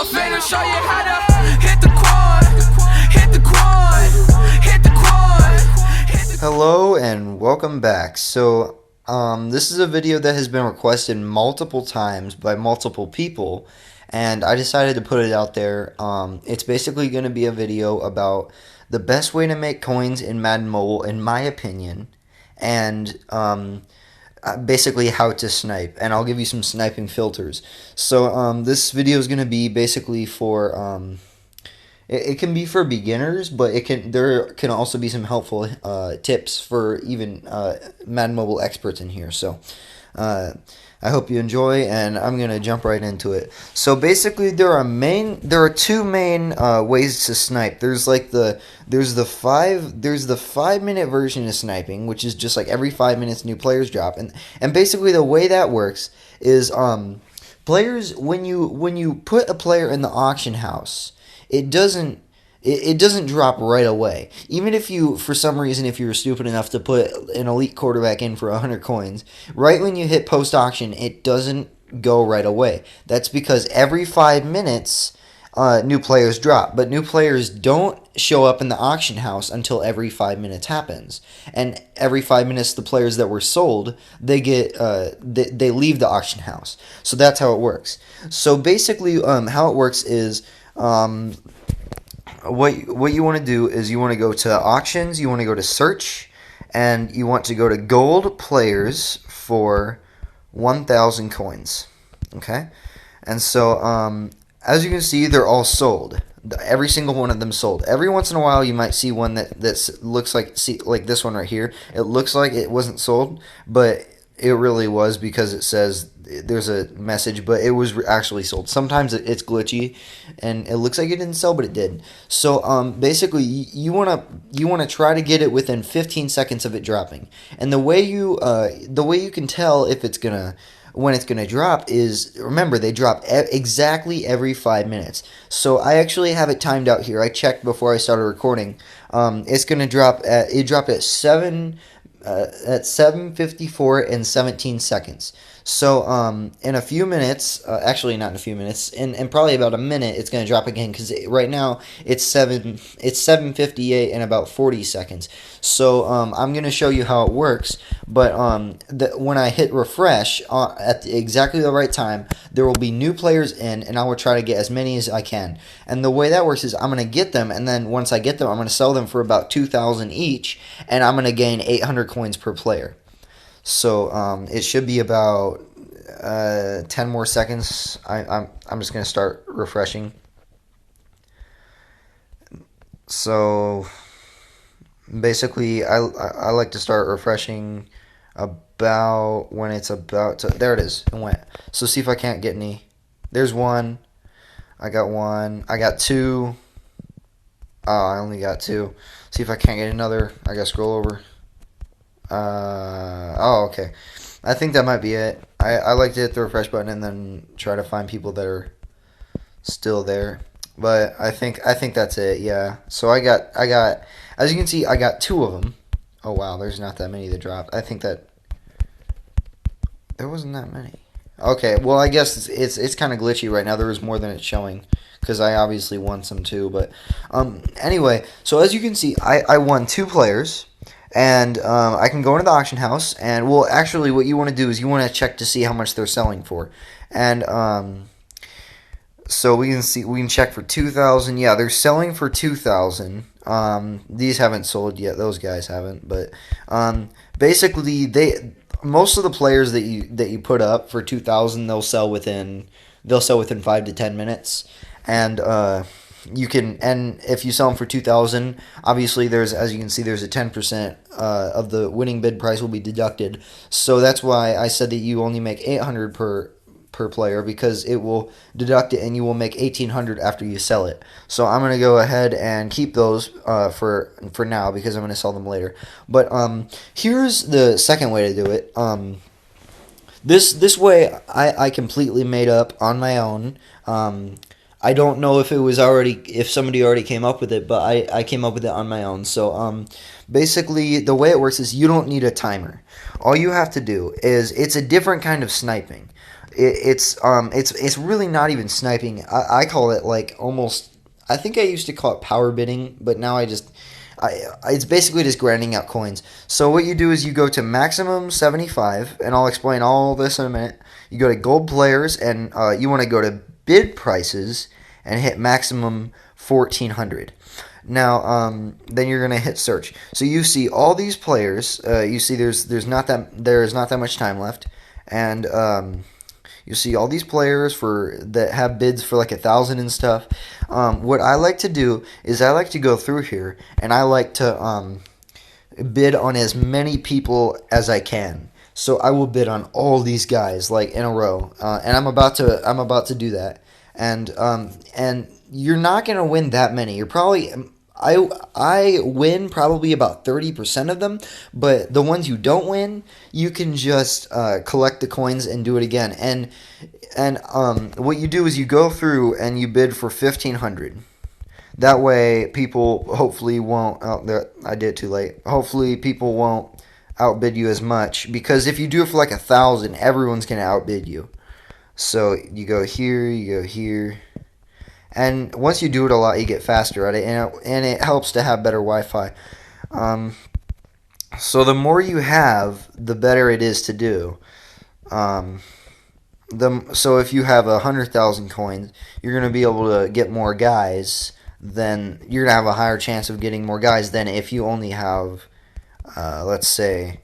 I'm finna show you how to hit the quad, hit the quad, hit the quad. Hello and welcome back. This is a video that has been requested multiple times by multiple people, and I decided to put it out there. It's basically going to be a video about the best way to make coins in Madden Mobile, in my opinion, and basically how to snipe. And I'll give you some sniping filters. This video is going to be basically for it can be for beginners, but there can also be some helpful tips for even Madden Mobile experts in here. I hope you enjoy, and I'm gonna jump right into it. So basically, there are two main ways to snipe. There's the 5-minute version of sniping, which is just like every 5 minutes new players drop, and basically the way that works is players, when you put a player in the auction house, it doesn't drop right away. Even if you, for some reason, if you were stupid enough to put an elite quarterback in for 100 coins, right when you hit post-auction, it doesn't go right away. That's because every 5 minutes, new players drop. But new players don't show up in the auction house until every 5 minutes happens. And every 5 minutes, the players that were sold, they leave the auction house. So that's how it works. So basically, how it works is what you want to do is you want to go to auctions, you want to go to search, and you want to go to gold players for 1,000 coins. Okay, and so as you can see, they're all sold. Every single one of them sold. Every once in a while, you might see one that looks like this one right here. It looks like it wasn't sold, but it really was, because it says there's a message, but it was actually sold. Sometimes it's glitchy, and it looks like it didn't sell, but it did. So basically, you wanna try to get it within 15 seconds of it dropping. And the way you can tell if when it's gonna drop is, remember, they drop exactly every 5 minutes. So I actually have it timed out here. I checked before I started recording. It's gonna drop it dropped at 7:54 and 17 seconds. So in a few minutes, actually not in a few minutes, in probably about a minute, it's going to drop again, because right now it's 7:58 and about 40 seconds. So I'm going to show you how it works, but when I hit refresh at exactly the right time, there will be new players in, and I will try to get as many as I can. And the way that works is I'm going to get them, and then once I get them, I'm going to sell them for about 2,000 each, and I'm going to gain 800 coins per player. So it should be about 10 more seconds. I'm just going to start refreshing. So basically, I like to start refreshing about when it's about to. There it is. It went. So see if I can't get any. There's one. I got one. I got two. Oh, I only got two. See if I can't get another. I got to scroll over. Oh, okay. I think that might be it. I like to hit the refresh button and then try to find people that are still there. But I think that's it. Yeah. So I got as you can see, I got two of them. Oh wow, there's not that many that dropped. I think that there wasn't that many. Okay, well, I guess it's kind of glitchy right now. There was more than it's showing, because I obviously won some too. But anyway, so as you can see, I won 2 players. And I can go into the auction house, and, well, actually what you want to do is you want to check to see how much they're selling for. And so we can check for 2,000. Yeah, they're selling for 2,000. These haven't sold yet. Those guys haven't. But basically, most of the players that you put up for 2,000, they'll sell within 5 to 10 minutes. And and if you sell them for 2,000, obviously as you can see, there's a 10% of the winning bid price will be deducted. So that's why I said that you only make 800 per player, because it will deduct it, and you will make 1,800 after you sell it. So I'm gonna go ahead and keep those for now, because I'm gonna sell them later. But here's the second way to do it. This way I completely made up on my own. I don't know if somebody already came up with it, but I came up with it on my own. So basically, the way it works is you don't need a timer. All you have to do is, it's a different kind of sniping. It's really not even sniping. I call it like almost. I think I used to call it power bidding, but now it's basically just grinding out coins. So what you do is you go to maximum 75, and I'll explain all this in a minute. You go to gold players, and you want to go to bid prices and hit maximum 1400. Now, then you're gonna hit search. So you see all these players. You see there's not that much time left, and you see all these players that have bids for like 1,000 and stuff. What I like to do is I like to go through here and I like to bid on as many people as I can. So I will bid on all these guys like in a row, and I'm about to do that. And you're not gonna win that many. You're probably I win probably about 30% of them, but the ones you don't win, you can just collect the coins and do it again. And what you do is you go through and you bid for 1,500. That way, people hopefully won't. Oh, I did it too late. Hopefully, people won't outbid you as much, because if you do it for like 1,000, everyone's gonna outbid you. So you go here, you go here. And once you do it a lot, you get faster at it, and it helps to have better Wi-Fi. So the more you have, the better it is to do. So if you have 100,000 coins, you're going to be able to get more guys. Then you're going to have a higher chance of getting more guys than if you only have, let's say,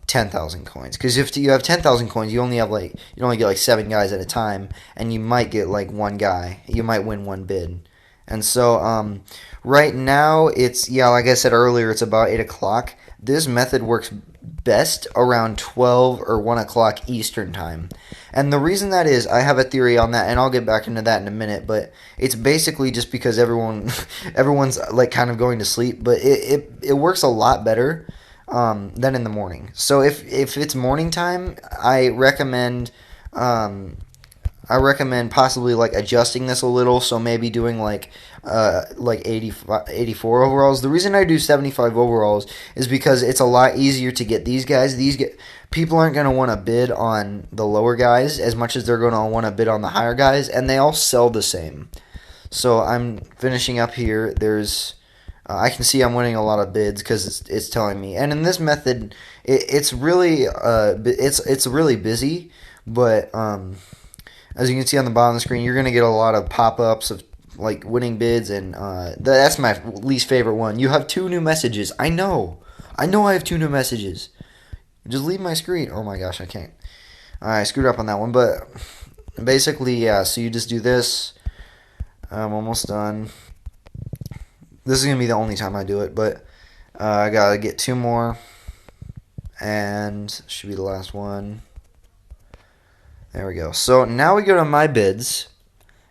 10,000 coins. Because if you have 10,000 coins, you only get like 7 guys at a time, and you might get like one guy. You might win one bid. And so right now like I said earlier, it's about 8 o'clock. This method works best around 12 or 1 o'clock Eastern time. And the reason that is, I have a theory on that, and I'll get back into that in a minute, but it's basically just because everyone's like kind of going to sleep, but it works a lot better than in the morning. So if it's morning time, I recommend possibly like adjusting this a little, so maybe doing like 84 overalls. The reason I do 75 overalls is because it's a lot easier to get these guys. People aren't going to want to bid on the lower guys as much as they're going to want to bid on the higher guys, and they all sell the same. So I'm finishing up here. I can see I'm winning a lot of bids because it's telling me. And in this method, it's really busy, but as you can see on the bottom of the screen, you're going to get a lot of pop-ups of like winning bids, and that's my least favorite one. You have 2 new messages. I know I have 2 new messages. Just leave my screen. Oh my gosh, I can't. I screwed up on that one, but basically, yeah, so you just do this. I'm almost done. This is going to be the only time I do it, but I got to get 2 more, and should be the last one. There we go. So now we go to my bids,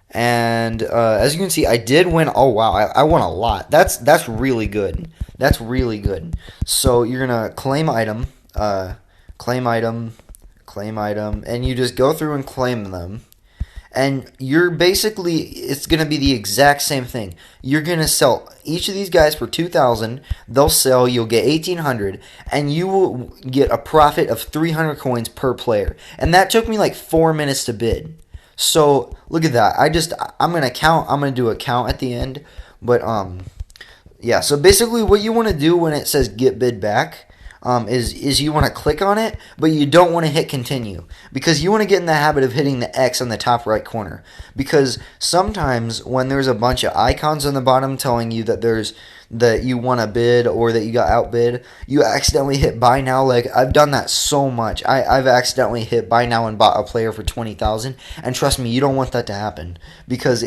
and as you can see, I did win. Oh wow, I won a lot. That's really good. That's really good. So you're gonna claim item, claim item, claim item, and you just go through and claim them. And it's going to be the exact same thing. You're going to sell each of these guys for 2,000. They'll sell. You'll get 1,800. And you will get a profit of 300 coins per player. And that took me like 4 minutes to bid. So look at that. I'm going to count. I'm going to do a count at the end. But yeah. So basically what you want to do when it says get bid back is you want to click on it, but you don't want to hit continue, because you want to get in the habit of hitting the X on the top right corner, because sometimes when there's a bunch of icons on the bottom telling you that you want to bid or that you got outbid, you accidentally hit buy now. Like I've done that so much. I've accidentally hit buy now and bought a player for 20,000, and trust me, you don't want that to happen, because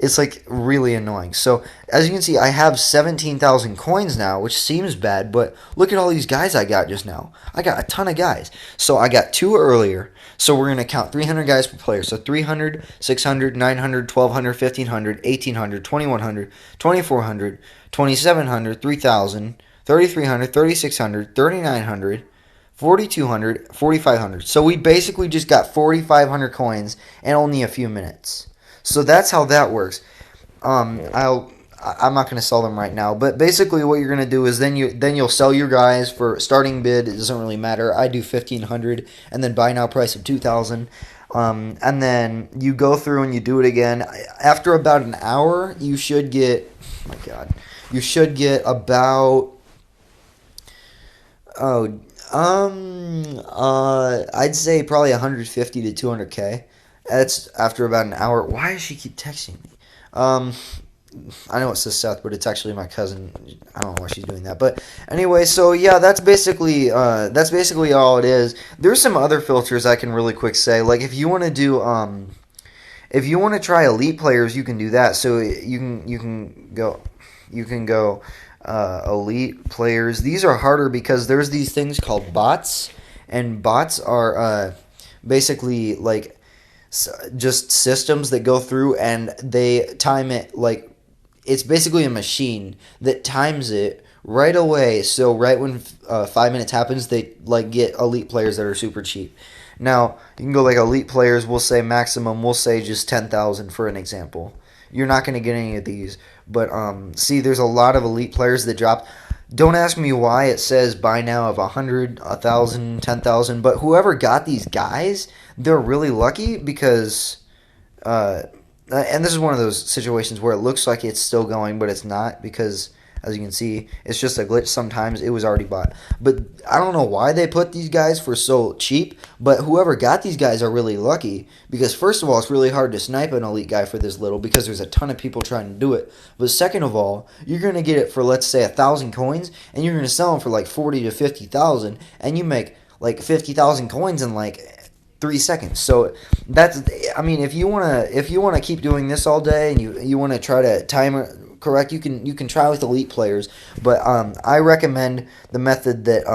it's like really annoying. So as you can see, I have 17,000 coins now, which seems bad, but look at all these guys I got just now. I got a ton of guys. So I got 2 earlier. So we're going to count 300 guys per player. So 300, 600, 900, 1,200, 1,500, 1,800, 2,100, 2,400, 2,700, 3,000, 3,300, 3,600, 3,900, 4,200, 4,500. So we basically just got 4,500 coins in only a few minutes. So that's how that works. I'm not going to sell them right now, but basically what you're going to do is you'll sell your guys for starting bid. It doesn't really matter. I do 1,500 and then buy now price of 2,000. And then you go through and you do it again. After about an hour, you should get, oh my God, you should get about, I'd say probably 150 to 200K. That's after about an hour. Why does she keep texting me? I know it says Seth, but it's actually my cousin. I don't know why she's doing that, but anyway. So yeah, that's basically all it is. There's some other filters I can really quick say. Like if you want to do if you want to try elite players, you can do that. So you can go elite players. These are harder because there's these things called bots, and bots are basically like just systems that go through and they time it. Like it's basically a machine that times it right away. So right when 5 minutes happens, they like get elite players that are super cheap. Now you can go like elite players. We'll say maximum. We'll say just 10,000 for an example. You're not going to get any of these, but see, there's a lot of elite players that drop. Don't ask me why it says buy now of 100, 1,000, 10,000, but whoever got these guys, they're really lucky because, and this is one of those situations where it looks like it's still going, but it's not because, as you can see, it's just a glitch. Sometimes it was already bought. But I don't know why they put these guys for so cheap, but whoever got these guys are really lucky because, first of all, it's really hard to snipe an elite guy for this little because there's a ton of people trying to do it. But second of all, you're going to get it for, let's say, 1,000 coins, and you're going to sell them for like 40 to 50,000, and you make like 50,000 coins in like 3 seconds. So that's, I mean, if you wanna keep doing this all day and you wanna try to time it correct, you can try with elite players. But I recommend the method that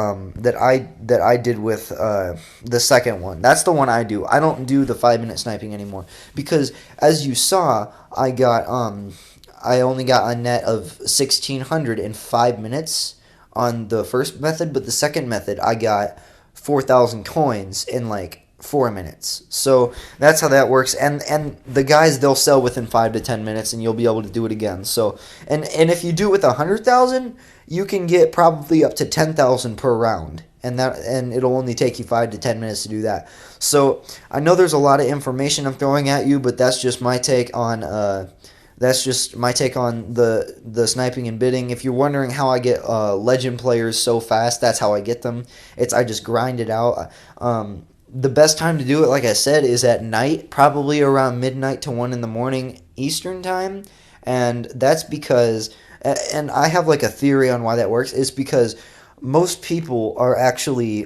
I did with the second one. That's the one I do. I don't do the 5 minute sniping anymore because as you saw, I only got a net of 1,600 in 5 minutes on the first method, but the second method I got 4,000 coins in like 4 minutes. So that's how that works. And the guys, they'll sell within 5 to 10 minutes and you'll be able to do it again. So and if you do it with 100,000, you can get probably up to 10,000 per round. And it'll only take you 5 to 10 minutes to do that. So I know there's a lot of information I'm throwing at you, but that's just my take on the sniping and bidding. If you're wondering how I get legend players so fast, that's how I get them. I just grind it out. The best time to do it, like I said, is at night, probably around midnight to 1 in the morning Eastern time. And that's because, and I have like a theory on why that works, is because most people are actually,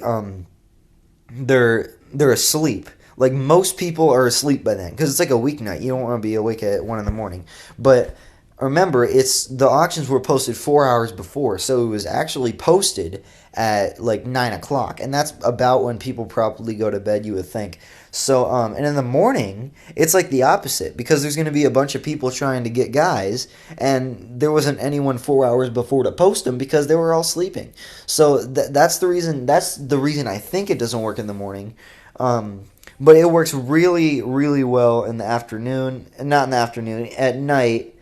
they're asleep. Like most people are asleep by then because it's like a weeknight. You don't want to be awake at 1 in the morning. But remember, the auctions were posted 4 hours before, so it was actually posted at like 9 o'clock, and that's about when people probably go to bed, you would think. So, and in the morning, it's like the opposite because there's going to be a bunch of people trying to get guys, and there wasn't anyone 4 hours before to post them because they were all sleeping. So that's the reason. That's the reason I think it doesn't work in the morning. But it works really, really well in the afternoon, not in the afternoon, at night.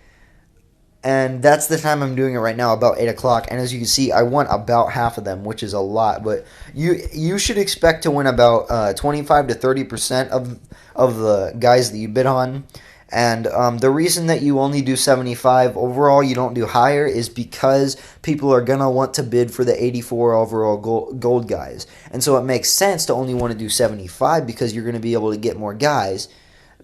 And that's the time I'm doing it right now, about 8 o'clock. And as you can see, I won about half of them, which is a lot. But you should expect to win about 25 to 30% of the guys that you bid on. And the reason that you only do 75 overall, you don't do higher, is because people are going to want to bid for the 84 overall gold guys. And so it makes sense to only want to do 75 because you're going to be able to get more guys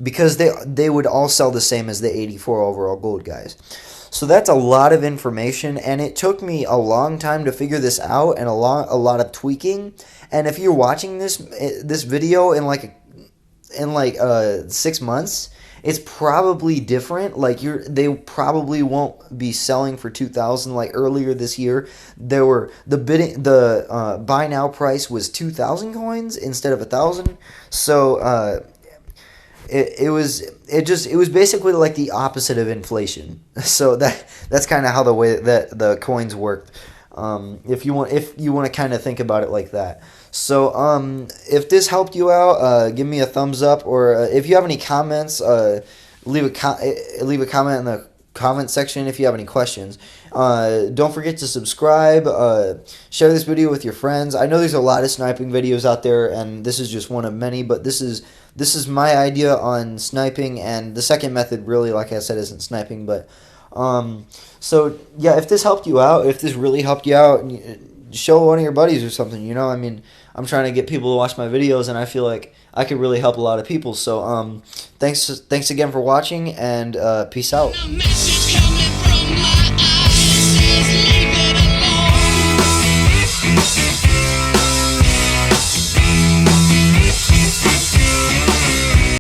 because they would all sell the same as the 84 overall gold guys. So that's a lot of information, and it took me a long time to figure this out and a lot of tweaking. And if you're watching this video in like 6 months, it's probably different. Like they probably won't be selling for 2,000 like earlier this year. The buy now price was 2,000 coins instead of 1,000. So it was basically like the opposite of inflation. So that's kind of how the way that the coins worked. If you want to kind of think about it like that. So if this helped you out, give me a thumbs up, or if you have any comments, leave a comment comment section if you have any questions. Don't forget to subscribe. Share this video with your friends. I know there's a lot of sniping videos out there, and this is just one of many, but this is my idea on sniping, and the second method really, like I said, isn't sniping, but so yeah, if this helped you out, if this really helped you out, show one of your buddies or something, you know. I mean, I'm trying to get people to watch my videos, and I feel like I could really help a lot of people. So thanks again for watching, and peace out. A message coming from my eyes says,